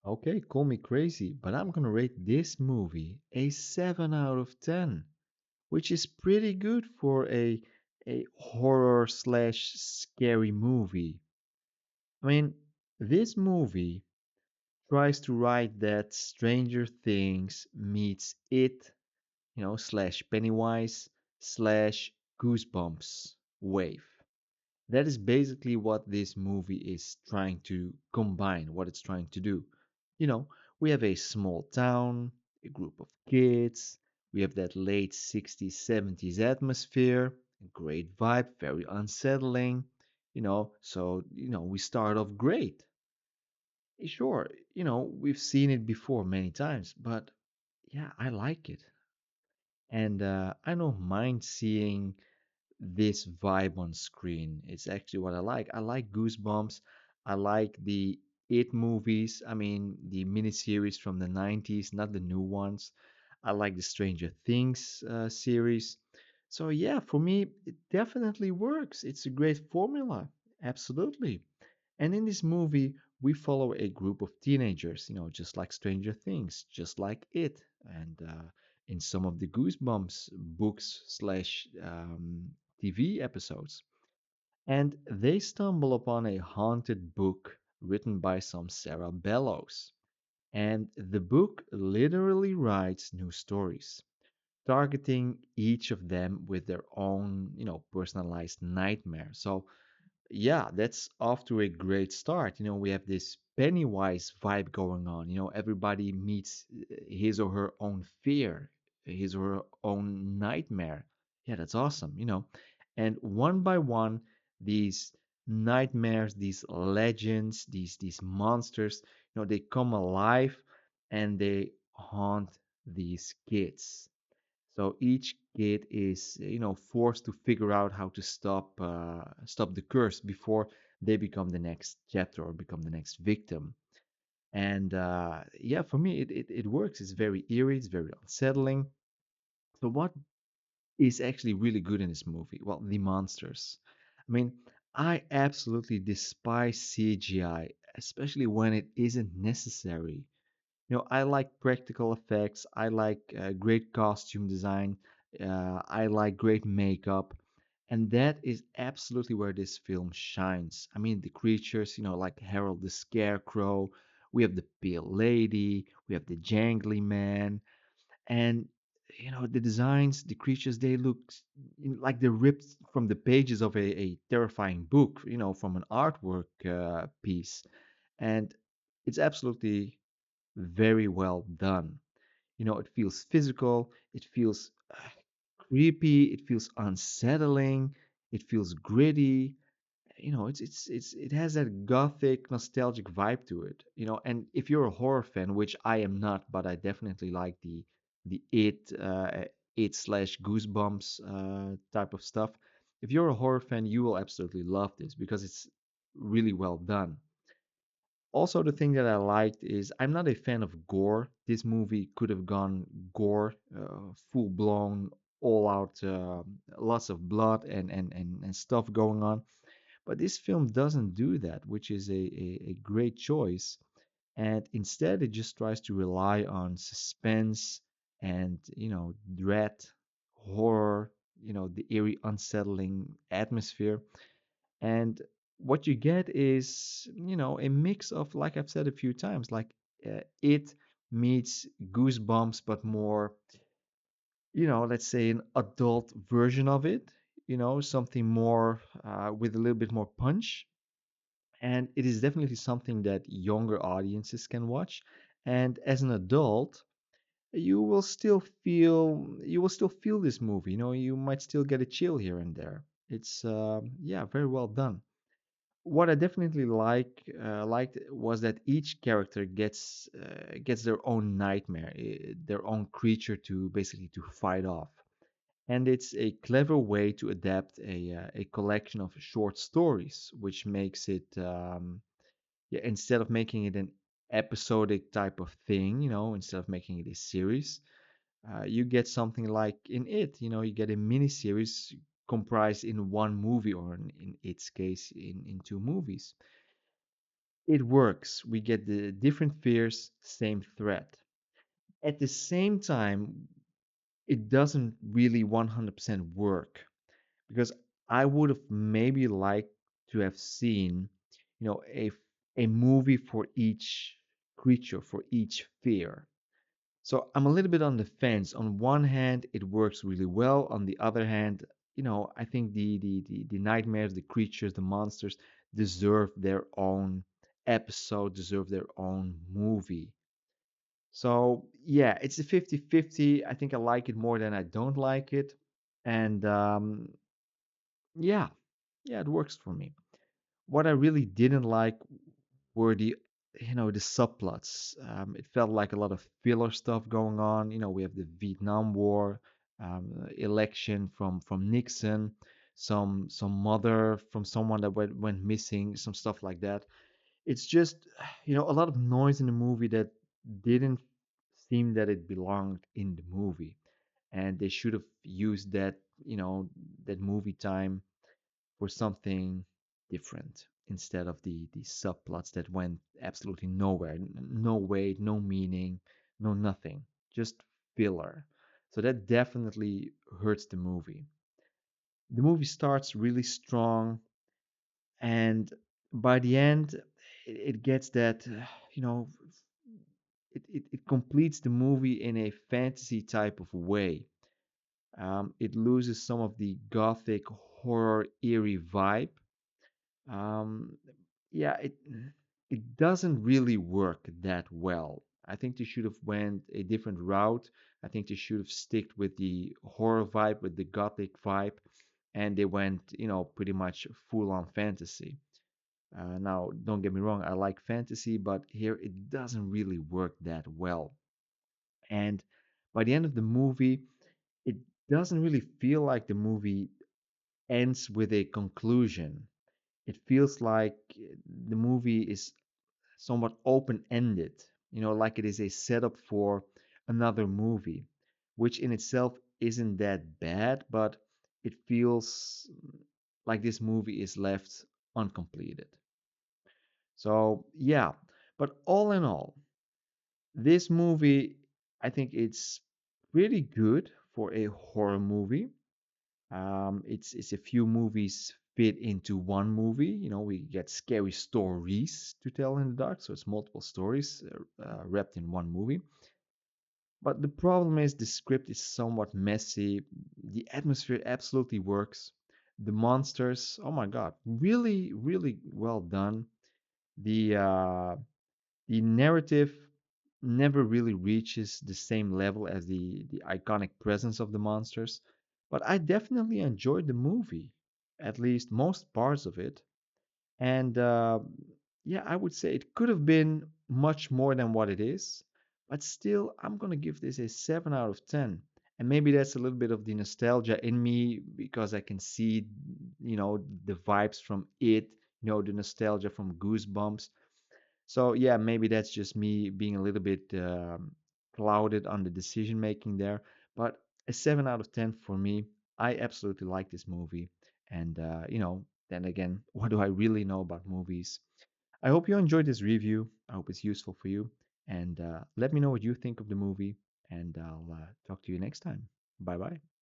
Okay, call me crazy, but I'm gonna rate this movie a 7 out of 10, which is pretty good for a horror slash scary movie. I mean, this movie tries to write that Stranger Things meets it, slash Pennywise slash Goosebumps wave. That is basically what this movie is trying to combine, what it's trying to do. You know, we have a small town, a group of kids, we have that late 60s, 70s atmosphere, a great vibe, very unsettling, we start off great. Sure, we've seen it before many times, but yeah, I like it. And I don't mind seeing this vibe on screen. It's actually what I like. I like Goosebumps. I like the It movies. I mean, the miniseries from the 90s, not the new ones. I like the Stranger Things series. So, yeah, for me, it definitely works. It's a great formula. Absolutely. And in this movie, we follow a group of teenagers, just like Stranger Things, just like It. And in some of the Goosebumps books slash TV episodes. And they stumble upon a haunted book written by some Sarah Bellows. And the book literally writes new stories, targeting each of them with their own, personalized nightmare. So yeah, that's off to a great start. We have this Pennywise vibe going on. Everybody meets his or her own fear, his or her own nightmare. Yeah, that's awesome. And one by one, these nightmares, these legends, these monsters, they come alive and they haunt these kids. So each kid is, forced to figure out how to stop the curse before they become the next chapter or become the next victim. And yeah, for me, it works. It's very eerie. It's very unsettling. So what is actually really good in this movie? Well, the monsters. I mean, I absolutely despise CGI, especially when it isn't necessary. I like practical effects. I like great costume design. I like great makeup. And that is absolutely where this film shines. I mean, the creatures, like Harold the Scarecrow, we have the Pale Lady, we have the Jangly Man, and the designs, the creatures, they look like they're ripped from the pages of a terrifying book, from an artwork piece. And it's absolutely very well done. It feels physical, it feels creepy, it feels unsettling, it feels gritty. It has that gothic, nostalgic vibe to it. And if you're a horror fan, which I am not, but I definitely like the it slash Goosebumps type of stuff. If you're a horror fan, you will absolutely love this because it's really well done. Also, the thing that I liked is I'm not a fan of gore. This movie could have gone gore, full blown, all out, lots of blood and stuff going on. But this film doesn't do that, which is a great choice. And instead, it just tries to rely on suspense and, dread, horror, the eerie, unsettling atmosphere. And what you get is, a mix of, like I've said a few times, like it meets Goosebumps, but more, let's say an adult version of it, something more with a little bit more punch. And it is definitely something that younger audiences can watch. And as an adult, you will still feel this movie. You might still get a chill here and there. It's yeah, very well done. What I definitely liked was that each character gets their own nightmare, their own creature to basically to fight off, and it's a clever way to adapt a collection of short stories, which makes it yeah, instead of making it an episodic type of thing, instead of making it a series, you get something like in it, you get a mini series comprised in one movie, or in its case in two movies. it works. We get the different fears, same threat. At the same time, it doesn't really 100% work because I would have maybe liked to have seen, a movie for each creature, for each fear. So I'm a little bit on the fence. On one hand, it works really well. On the other hand, I think the nightmares, the creatures, the monsters deserve their own episode, deserve their own movie. So yeah, it's a 50-50. I think I like it more than I don't like it. And yeah, yeah, it works for me. What I really didn't like were the subplots. It felt like a lot of filler stuff going on. We have the Vietnam War, election from Nixon, some mother from someone that went missing, some stuff like that. It's just, a lot of noise in the movie that didn't seem that it belonged in the movie, and they should have used that movie time for something different instead of the subplots that went absolutely nowhere, no weight, no meaning, no nothing, just filler. So that definitely hurts the movie. The movie starts really strong, and by the end, it gets that, you know, it completes the movie in a fantasy type of way. It loses some of the gothic horror eerie vibe. Um, yeah, it doesn't really work that well. I think they should have went a different route. I think they should have sticked with the horror vibe, with the gothic vibe, and they went, pretty much full on fantasy. Now, don't get me wrong, I like fantasy, but here it doesn't really work that well. And by the end of the movie, it doesn't really feel like the movie ends with a conclusion. It feels like the movie is somewhat open ended, like it is a setup for another movie, which in itself isn't that bad, but it feels like this movie is left uncompleted. So, yeah, but all in all, this movie, I think it's pretty good for a horror movie. It's a few movies fit into one movie. We get scary stories to tell in the dark, so it's multiple stories wrapped in one movie. But the problem is the script is somewhat messy. The atmosphere absolutely works. The monsters, oh my god, really, really well done. The uh, the narrative never really reaches the same level as the iconic presence of the monsters, but I definitely enjoyed the movie, at least most parts of it. And yeah, I would say it could have been much more than what it is, but still, I'm gonna give this a 7 out of 10. And maybe that's a little bit of the nostalgia in me because I can see, the vibes from it, the nostalgia from Goosebumps. So yeah, maybe that's just me being a little bit clouded on the decision making there. But a 7 out of 10 for me. I absolutely like this movie. And then again, what do I really know about movies? I hope you enjoyed this review. I hope it's useful for you. And let me know what you think of the movie. And I'll talk to you next time. Bye bye.